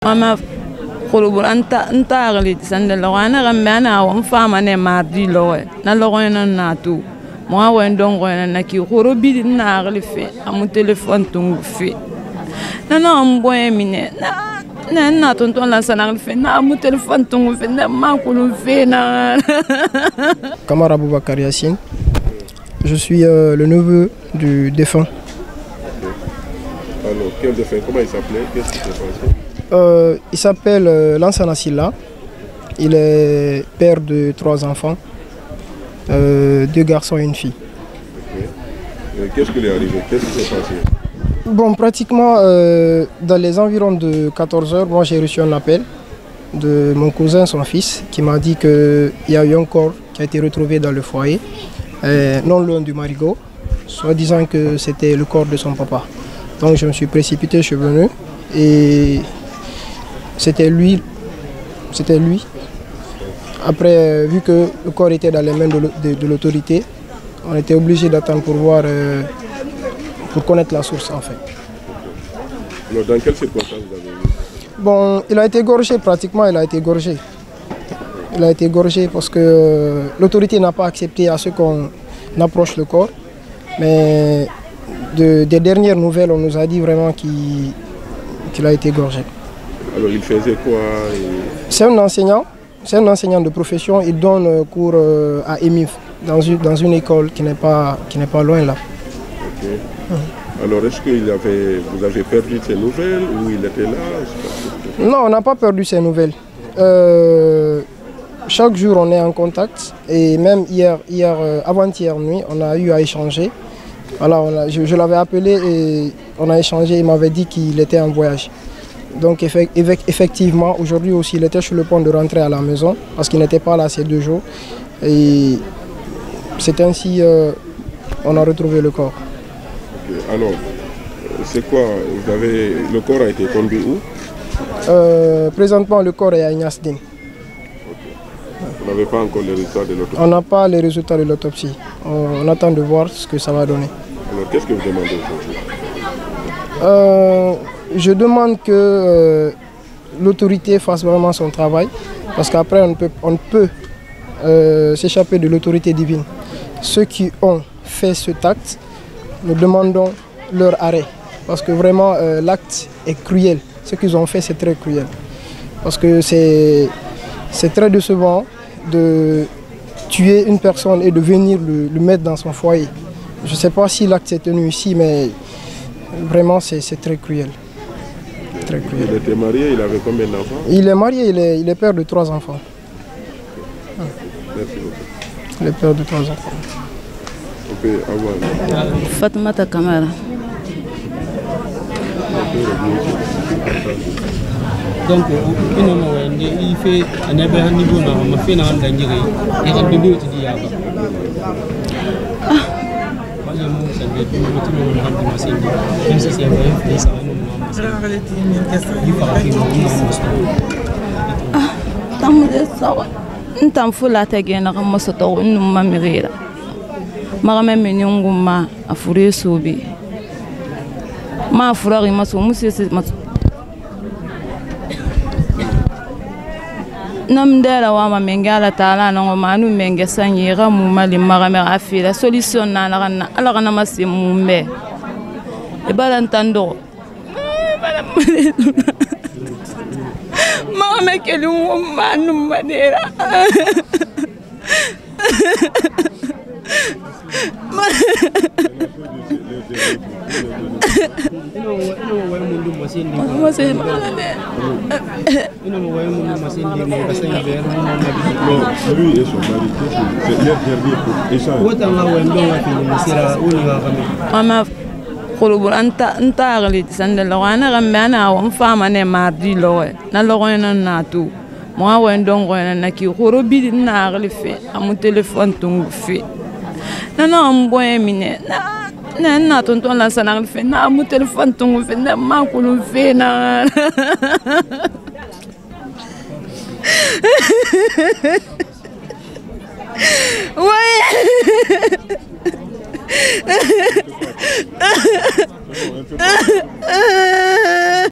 Mama khulubul anta agli sandal wana gambana wa mfama ne mardi lowe na lowe na tu mo wa ndongo na ki khorobi na agli fe amu telephone tungu fe na mboye mine na tonton la sanagli fe na amu telephone tungu fe na makulu fe na Kamara Aboubakar Yassine. Je suis le neveu du défunt. Alors, quel défunt? Comment il s'appelait? Qu'est-ce qui s'est passé? Il s'appelle Lansana Silla. Il est père de 3 enfants, 2 garçons et une fille. Okay. Qu'est-ce qui lui est arrivé? Qu'est-ce qui s'est passé? Bon, pratiquement dans les environs de 14 h, moi j'ai reçu un appel de mon cousin, son fils, qui m'a dit qu'il y a eu un corps qui a été retrouvé dans le foyer, non loin du Marigot, soit disant que c'était le corps de son papa. Donc je me suis précipité, je suis venu et c'était lui. Après, vu que le corps était dans les mains de l'autorité, on était obligé d'attendre pour voir, pour connaître la source en fait. Alors, dans quelles circonstances vous avez vu? Bon, il a été égorgé, pratiquement il a été égorgé. Il a été égorgé parce que l'autorité n'a pas accepté à ce qu'on approche le corps. Mais des dernières nouvelles, on nous a dit vraiment qu'il a été égorgé. Alors il faisait quoi? C'est un enseignant de profession. Il donne cours à EMIF, dans une école qui n'est pas loin là. Okay. Alors est-ce que vous avez perdu ces nouvelles ou il était là? Non, on n'a pas perdu ces nouvelles. Chaque jour on est en contact et même avant-hier nuit, on a eu à échanger. Voilà, je l'avais appelé et on a échangé, il m'avait dit qu'il était en voyage. Donc effectivement, aujourd'hui aussi, il était sur le point de rentrer à la maison parce qu'il n'était pas là ces 2 jours. Et c'est ainsi on a retrouvé le corps. Okay. Alors, c'est quoi? Le corps a été conduit où? Présentement, le corps est à Ignasdine. Okay. Vous n'avez pas encore les résultats de l'autopsie? On n'a pas les résultats de l'autopsie. On attend de voir ce que ça va donner. Alors, qu'est-ce que vous demandez aujourd'hui? Je demande que l'autorité fasse vraiment son travail, parce qu'après on ne peut s'échapper de l'autorité divine. Ceux qui ont fait cet acte, nous demandons leur arrêt, parce que vraiment l'acte est cruel. Ce qu'ils ont fait, c'est très cruel. Parce que c'est très décevant de tuer une personne et de venir le mettre dans son foyer. Je ne sais pas si l'acte s'est tenu ici, mais vraiment c'est très cruel. Très cruel. Il était marié, il avait combien d'enfants? Il est marié, il est père de 3 enfants. Merci beaucoup. Il est père de 3 enfants. On peut avoir... Fatoumata Kamara. Donc, il fait un événement niveau, on fait un dernier. Il y a des deux qui disent. Ntam fula tegena kama soto numa mirira magame menyungu ma afure sobi ma afurari maso musese maso namdela wa ma mengala taala no manu menge sanyira mu mali magame afira solution na ala kana masimu mbe e balantando Mama kelu manu madera. Mama khulubul anta agli sandal wana gambana wa mfama ne mardi lowe na lowe na tu mo wa ndongo na ki khorobi na agli fe amu telephone tungu fe na mboye mine na tonton la sanagli fe na amu telephone tungu fe na makulu fe na ouais